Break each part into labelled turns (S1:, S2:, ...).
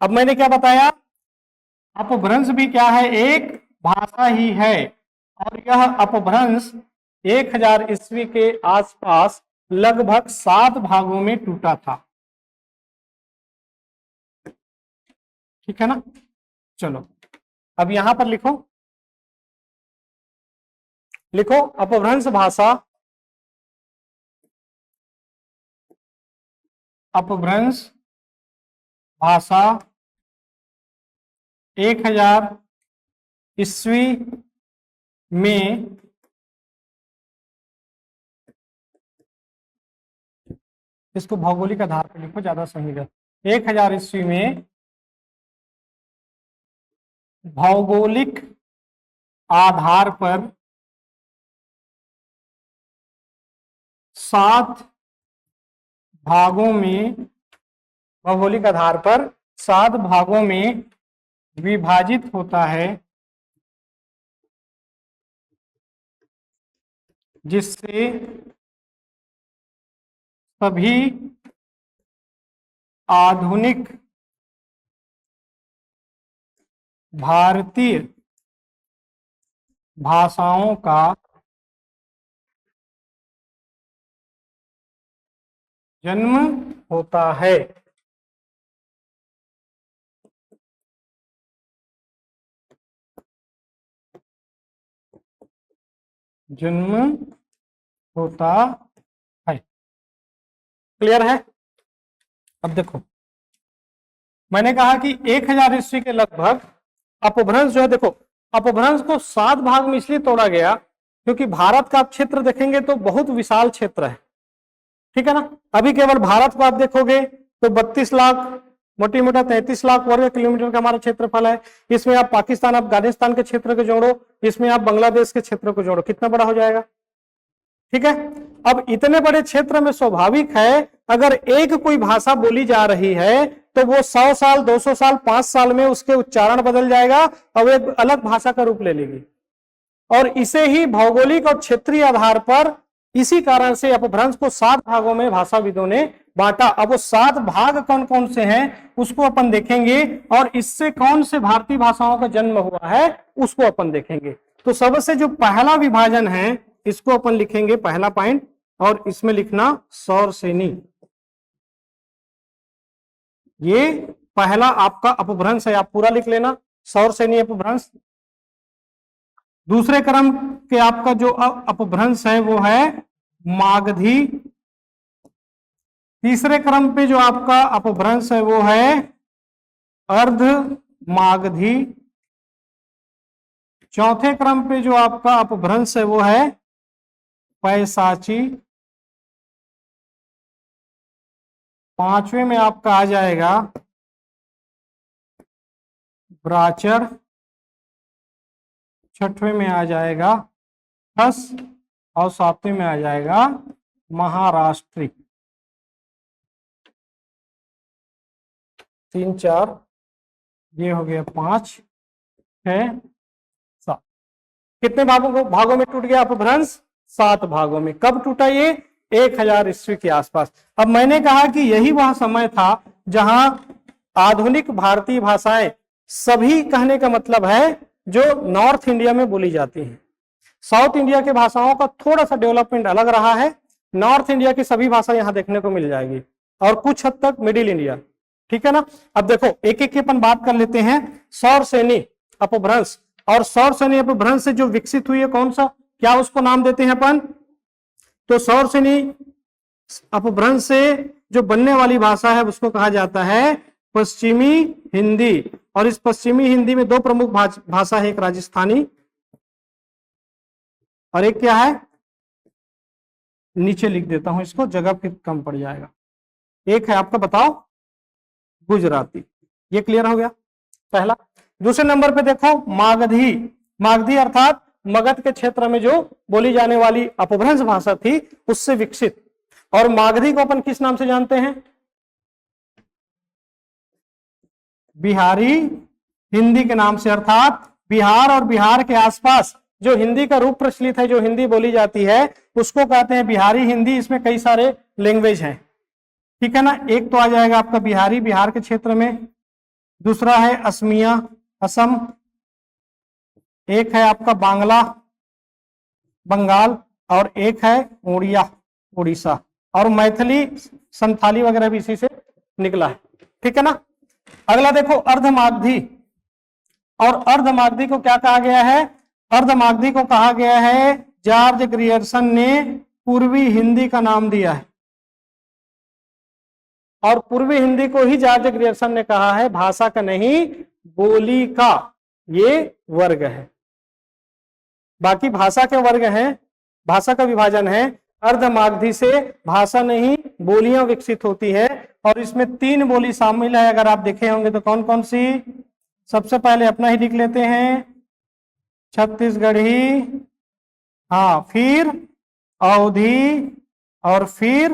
S1: अब मैंने क्या बताया, अपभ्रंश भी क्या है, एक भाषा ही है, और यह अपभ्रंश 1000 ईस्वी के आसपास लगभग 7 भागों में टूटा था। ठीक है ना। चलो अब यहां पर लिखो, अपभ्रंश भाषा, अपभ्रंश भाषा 1000 ईस्वी में इसको भौगोलिक आधार पर लिखो, ज्यादा सही है। 1000 ईस्वी में भौगोलिक आधार पर 7 भागों में, भौगोलिक आधार पर 7 भागों में विभाजित होता है, जिससे सभी आधुनिक भारतीय भाषाओं का जन्म होता है। जन्म होता है। क्लियर है। अब देखो, मैंने कहा कि 1000 ईस्वी के लगभग अपभ्रंश जो है, देखो अपभ्रंश को 7 भाग में इसलिए तोड़ा गया क्योंकि भारत का आप क्षेत्र देखेंगे तो बहुत विशाल क्षेत्र है। ठीक है ना। अभी केवल भारत को आप देखोगे तो 32 लाख, मोटी मोटा 33 लाख वर्ग किलोमीटर का हमारा क्षेत्रफल है। इसमें आप पाकिस्तान, अफगानिस्तान के क्षेत्र को जोड़ो, इसमें आप बांग्लादेश के क्षेत्र को जोड़ो, कितना बड़ा हो जाएगा। ठीक है। अब इतने बड़े क्षेत्र में स्वाभाविक है अगर एक कोई भाषा बोली जा रही है तो वो 100 साल, 200 साल, 5 साल में उसके उच्चारण बदल जाएगा और एक अलग भाषा का रूप ले लेगी। और इसे ही भौगोलिक और क्षेत्रीय आधार पर, इसी कारण से अपभ्रंश को 7 भागों में भाषाविदों ने बांटा। अब वो 7 भाग कौन कौन से हैं उसको अपन देखेंगे, और इससे कौन से भारतीय भाषाओं का जन्म हुआ है उसको अपन देखेंगे। तो सबसे जो पहला विभाजन है इसको अपन लिखेंगे, पहला पॉइंट, और इसमें लिखना सौरसेनी। ये पहला आपका अपभ्रंश है, आप पूरा लिख लेना, सौरसेनी अपभ्रंश। दूसरे क्रम के आपका जो अपभ्रंश है वो है मागधी। तीसरे क्रम पे जो आपका अपभ्रंश है वो है अर्ध मागधी। चौथे क्रम पे जो आपका अपभ्रंश है वो है पैसाची। पांचवें में आपका आ जाएगा ब्राचर। छठवें में आ जाएगा खस, और सातवें में आ जाएगा महाराष्ट्री। 3 4, ये हो गया 5 6 7। कितने भागों में टूट गया अपभ्रंश? 7 भागों में। कब टूटा ये? 1000 ईस्वी के आसपास। अब मैंने कहा कि यही वह समय था जहां आधुनिक भारतीय भाषाएं, सभी कहने का मतलब है जो नॉर्थ इंडिया में बोली जाती हैं। साउथ इंडिया की भाषाओं का थोड़ा सा डेवलपमेंट अलग रहा है। नॉर्थ इंडिया की सभी भाषा यहां देखने को मिल जाएगी, और कुछ हद तक मिडिल इंडिया। ठीक है ना। अब देखो एक एक की अपन बात कर लेते हैं। सौरसेनी अपभ्रंश, और सौरसेनी अपभ्रंश से जो विकसित हुई है कौन सा, क्या उसको नाम देते हैं अपन? तो सौरसेनी अपभ्रंश से जो बनने वाली भाषा है उसको कहा जाता है पश्चिमी हिंदी। और इस पश्चिमी हिंदी में 2 प्रमुख भाषा है, एक राजस्थानी और एक क्या है, नीचे लिख देता हूं इसको, जगह फिर कम पड़ जाएगा। एक है आपका, बताओ, गुजराती। ये क्लियर हो गया पहला। दूसरे नंबर पे देखो मागधी। मागधी अर्थात मगध के क्षेत्र में जो बोली जाने वाली अपभ्रंश भाषा थी उससे विकसित। और मागधी को अपन किस नाम से जानते हैं? बिहारी हिंदी के नाम से। अर्थात बिहार और बिहार के आसपास जो हिंदी का रूप प्रचलित है, जो हिंदी बोली जाती है, उसको कहते हैं बिहारी हिंदी। इसमें कई सारे लैंग्वेज हैं। ठीक है ना। एक तो आ जाएगा आपका बिहारी, बिहार के क्षेत्र में, दूसरा है असमिया, असम, एक है आपका बांग्ला, बंगाल, और एक है उड़िया, उड़ीसा, और मैथिली, संथाली वगैरह भी इसी से निकला है। ठीक है ना। अगला देखो अर्धमागधी, और अर्धमागधी को क्या कहा गया है? अर्धमागधी को कहा गया है, जॉर्ज ग्रियर्सन ने पूर्वी हिंदी का नाम दिया है, और पूर्वी हिंदी को ही जॉर्ज ग्रियर्सन ने कहा है भाषा का नहीं बोली का ये वर्ग है। बाकी भाषा के वर्ग हैं, भाषा का विभाजन है। अर्धमागधी से भाषा नहीं बोलियां विकसित होती है, और इसमें 3 बोली शामिल है। अगर आप देखे होंगे तो कौन कौन सी? सबसे पहले अपना ही लिख लेते हैं, छत्तीसगढ़ी, हाँ, फिर अवधी, और फिर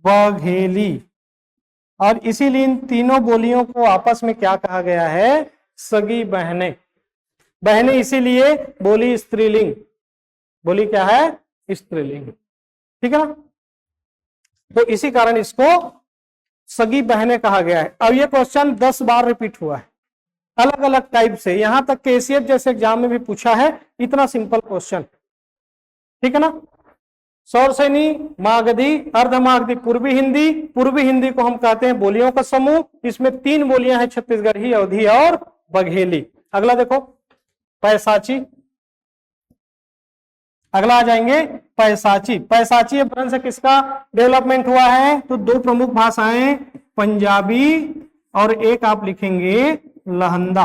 S1: बघेली। और इसीलिए इन तीनों बोलियों को आपस में क्या कहा गया है? सगी बहनें। बहनें इसीलिए बोली स्त्रीलिंग, बोली क्या है? स्त्रीलिंग। ठीक है ना। तो इसी कारण इसको सगी बहनें कहा गया है। अब ये क्वेश्चन 10 बार रिपीट हुआ है अलग अलग टाइप से, यहां तक केसीएफ जैसे एग्जाम में भी पूछा है। इतना सिंपल क्वेश्चन। ठीक है ना। सौरसेनी, मागधी, अर्धमागधी, पूर्वी हिंदी। पूर्वी हिंदी को हम कहते हैं बोलियों का समूह। इसमें 3 बोलियां हैं, छत्तीसगढ़ी, अवधी और बघेली। अगला देखो पैसाची। अगला आ जाएंगे पैसाची। पैसाची अपभ्रंश से किसका डेवलपमेंट हुआ है? तो 2 प्रमुख भाषाएं, पंजाबी और एक आप लिखेंगे लहंदा।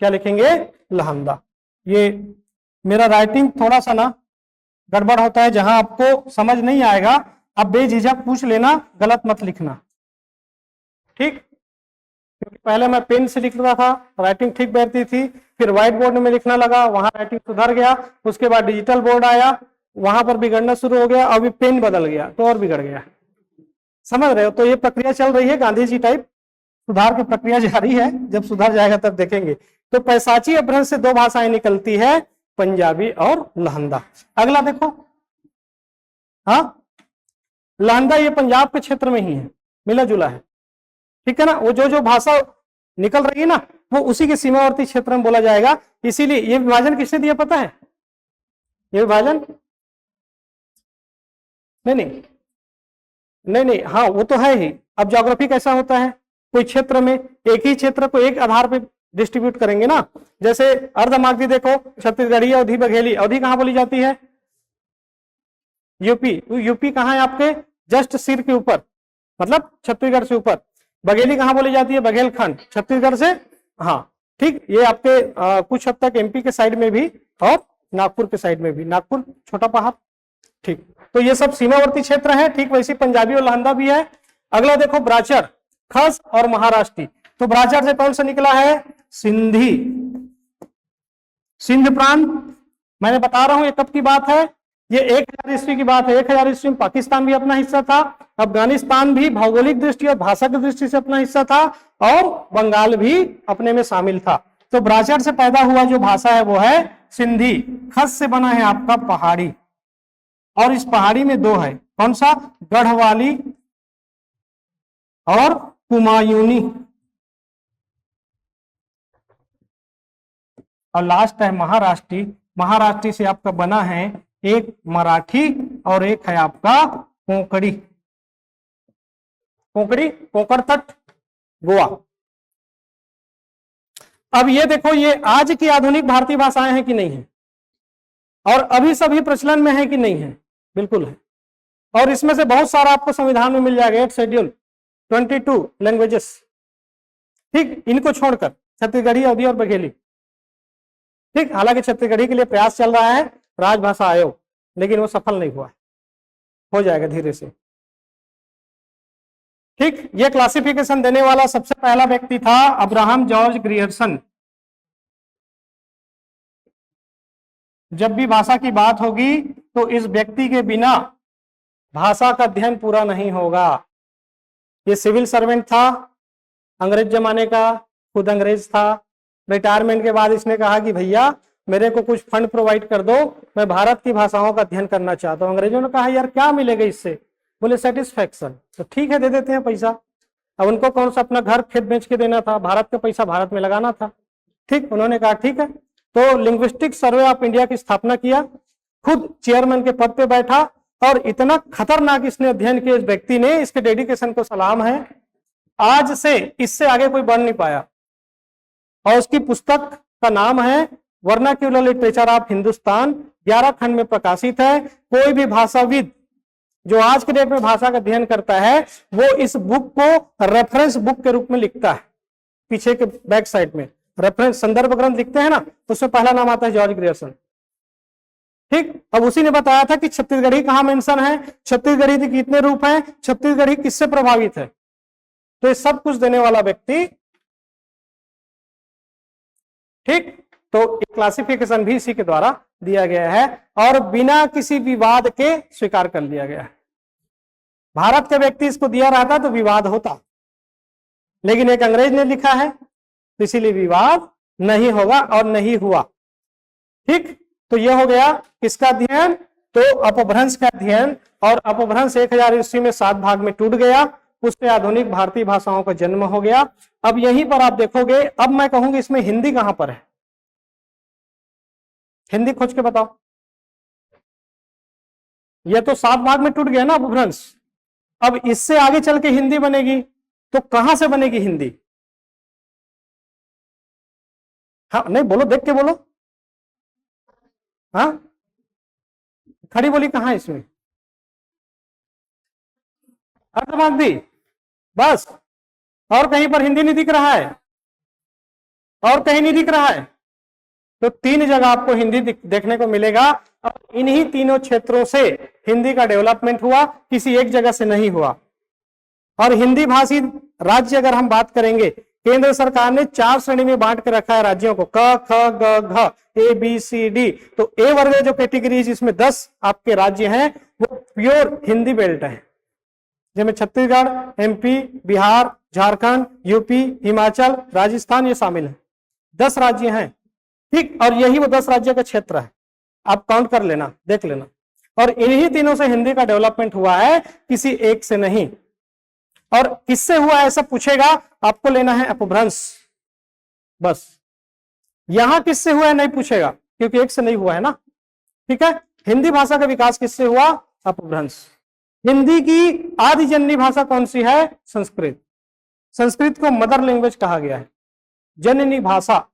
S1: क्या लिखेंगे? लहंदा। ये मेरा राइटिंग थोड़ा सा ना गड़बड़ होता है, जहां आपको समझ नहीं आएगा आप बेझिझक पूछ लेना, गलत मत लिखना। ठीक, क्योंकि पहले मैं पेन से लिख रहा था, राइटिंग ठीक बैठती थी, फिर व्हाइट बोर्ड में लिखना लगा, वहां राइटिंग सुधर गया। उसके बाद डिजिटल बोर्ड आया, वहां पर बिगड़ना शुरू हो गया। अभी पेन बदल गया तो और बिगड़ गया। समझ रहे हो? तो ये प्रक्रिया चल रही है, गांधी जी टाइप सुधार की प्रक्रिया जारी है। जब सुधर जाएगा तब देखेंगे। तो पैसाची अपभ्रंश से 2 भाषाएं निकलती है, पंजाबी और लहंदा। अगला देखो, हाँ, लहंदा ये पंजाब के क्षेत्र में ही है, मिला जुला है। ठीक है ना। वो जो भाषा निकल रही है ना, वो उसी के सीमावर्ती क्षेत्र में बोला जाएगा। इसीलिए ये विभाजन किसने दिया पता है? ये विभाजन नहीं, हाँ वो तो है ही। अब ज्योग्राफी कैसा होता है? कोई क्षेत्र में एक ही क्षेत्र को एक आधार पे डिस्ट्रीब्यूट करेंगे ना। जैसे अर्धमागधी देखो, छत्तीसगढ़ी, अवधी, बघेली। अवधी कहां बोली जाती है? यूपी। यूपी कहां है आपके? जस्ट सिर के ऊपर, मतलब छत्तीसगढ़ से ऊपर। बघेली कहां बोली जाती है? बघेलखंड, छत्तीसगढ़ से, हाँ ठीक। ये आपके कुछ हद तक एमपी के साइड में भी और नागपुर के साइड में भी। नागपुर छोटा पहाड़। ठीक, तो ये सब सीमावर्ती क्षेत्र है। ठीक वैसे पंजाबी और लहंदा भी है। अगला देखो ब्राचर, खस और महाराष्ट्री। तो ब्राचर से कौन सा निकला है? सिंधी, सिंध प्रांत। मैंने बता रहा हूं ये कब की बात है? ये 1000 ईस्वी की बात है। 1000 ईस्वी में पाकिस्तान भी अपना हिस्सा था, अफगानिस्तान भी भौगोलिक दृष्टि और भाषा की दृष्टि से अपना हिस्सा था, और बंगाल भी अपने में शामिल था। तो ब्राचर से पैदा हुआ जो भाषा है वो है सिंधी। खस से बना है आपका पहाड़ी, और इस पहाड़ी में 2 है। कौन सा? गढ़वाली और कुमायूनी, और लास्ट है महाराष्ट्री। महाराष्ट्री से आपका बना है एक मराठी और एक है आपका कोंकणी। कोंकणी, कोंकण तट, गोवा। अब ये देखो, ये आज की आधुनिक भारतीय भाषाएं हैं कि नहीं है? और अभी सभी प्रचलन में है कि नहीं है? बिल्कुल है। और इसमें से बहुत सारा आपको संविधान में मिल जाएगा। 8 शेड्यूल, 22 लैंग्वेजेस। ठीक, इनको छोड़कर छत्तीसगढ़ी, अवधी और बघेली। ठीक, हालांकि छत्तीसगढ़ी के लिए प्रयास चल रहा है राजभाषा आयोग, लेकिन वो सफल नहीं हुआ। हो जाएगा धीरे से। ठीक, ये क्लासिफिकेशन देने वाला सबसे पहला व्यक्ति था अब्राहम जॉर्ज ग्रियर्सन। जब भी भाषा की बात होगी तो इस व्यक्ति के बिना भाषा का अध्ययन पूरा नहीं होगा। ये सिविल सर्वेंट था, अंग्रेज जमाने का, खुद अंग्रेज था। रिटायरमेंट के बाद इसने कहा कि भैया मेरे को कुछ फंड प्रोवाइड कर दो, मैं भारत की भाषाओं का अध्ययन करना चाहता हूँ। अंग्रेजों ने कहा यार क्या मिलेगा इससे? बोले सेटिस्फैक्शन। तो ठीक है, दे देते हैं पैसा। अब उनको कौन सा अपना घर खेत बेच के देना था, भारत का पैसा भारत में लगाना था। ठीक, उन्होंने कहा ठीक है, तो लिंग्विस्टिक सर्वे ऑफ इंडिया की स्थापना किया, खुद चेयरमैन के पद पे बैठा, और इतना खतरनाक इसने अध्ययन किया इस व्यक्ति ने, इसके डेडिकेशन को सलाम है। आज से इससे आगे कोई बढ़ नहीं पाया। और उसकी पुस्तक का नाम है वर्नाक्यूलर लिटरेचर ऑफ हिंदुस्तान, 11 खंड में प्रकाशित है। कोई भी भाषाविद जो आज के डेट में भाषा का अध्ययन करता है वो इस बुक को रेफरेंस बुक के रूप में लिखता है। पीछे के बैक साइड में रेफरेंस संदर्भ ग्रंथ लिखते हैं ना, तो उसमें पहला नाम आता है जॉर्ज ग्रियर्सन। ठीक, अब उसी ने बताया था कि छत्तीसगढ़ी कहां मेंशन है, छत्तीसगढ़ी के कितने रूप हैं, छत्तीसगढ़ी किससे प्रभावित है। तो ये सब कुछ देने वाला व्यक्ति, ठीक, तो क्लासिफिकेशन भी इसी के द्वारा दिया गया है और बिना किसी विवाद के स्वीकार कर लिया गया है। भारत का व्यक्ति इसको दिया रहता तो विवाद होता, लेकिन एक अंग्रेज ने लिखा है तो इसीलिए विवाद नहीं होगा और नहीं हुआ। ठीक, तो यह हो गया किसका अध्ययन, तो अपभ्रंश का अध्ययन। और अपभ्रंश 1000 ईस्वी में 7 भाग में टूट गया, उससे आधुनिक भारतीय भाषाओं का जन्म हो गया। अब यहीं पर आप देखोगे, अब मैं कहूंगी इसमें हिंदी कहां पर है, हिंदी खोज के बताओ। यह तो 7 भाग में टूट गया ना अपभ्रंश, अब इससे आगे चल के हिंदी बनेगी, तो कहां से बनेगी हिंदी। हाँ नहीं बोलो, देख के बोलो। हाँ, खड़ी बोली कहां है इसमें, अर्धमागधी, बस, और कहीं पर हिंदी नहीं दिख रहा है, और कहीं नहीं दिख रहा है। तो 3 जगह आपको हिंदी देखने को मिलेगा। अब इन्हीं तीनों क्षेत्रों से हिंदी का डेवलपमेंट हुआ, किसी एक जगह से नहीं हुआ। और हिंदी भाषी राज्य अगर हम बात करेंगे, केंद्र सरकार ने 4 श्रेणी में बांट के रखा है राज्यों को, क ख ग घ ए बी सी डी। तो ए वर्ग जो कैटेगरी जिसमें 10 आपके राज्य हैं वो प्योर हिंदी बेल्ट है, जिसमें छत्तीसगढ़, एमपी, बिहार, झारखंड, यूपी, हिमाचल, राजस्थान ये शामिल है। 10 राज्य हैं। ठीक, और यही वो 10 राज्य का क्षेत्र है, आप काउंट कर लेना, देख लेना। और इन्हीं तीनों से हिंदी का डेवलपमेंट हुआ है, किसी एक से नहीं। और किससे हुआ ऐसा पूछेगा, आपको लेना है अपभ्रंश, बस। यहां किससे हुआ है नहीं पूछेगा, क्योंकि एक से नहीं हुआ है ना। ठीक है, हिंदी भाषा का विकास किससे हुआ, अपभ्रंश। हिंदी की आदिजननी भाषा कौन सी है, संस्कृत। संस्कृत को मदर लैंग्वेज कहा गया है, जननी भाषा।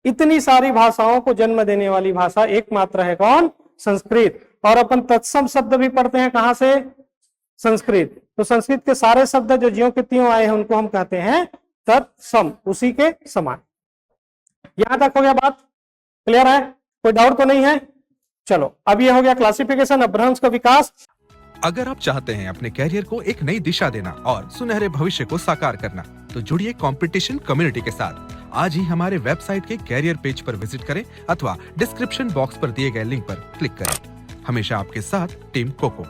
S1: इतनी सारी भाषाओं को जन्म देने वाली भाषा एकमात्र है कौन, संस्कृत। और अपन तत्सम शब्द भी पढ़ते हैं कहां से, संस्कृत। तो संस्कृत के सारे शब्द जो ज्यों के त्यों आए हैं उनको हम कहते हैं तत्सम, उसी के समान। यहां तक हो गया बात, क्लियर है, कोई डाउट तो नहीं है। चलो, अब ये हो गया क्लासिफिकेशन, अपभ्रंश का विकास।
S2: अगर आप चाहते हैं अपने कैरियर को एक नई दिशा देना और सुनहरे भविष्य को साकार करना, तो जुड़िए कंपटीशन कम्युनिटी के साथ। आज ही हमारे वेबसाइट के कैरियर पेज पर विजिट करें अथवा डिस्क्रिप्शन बॉक्स पर दिए गए लिंक पर क्लिक करें। हमेशा आपके साथ टीम कोको।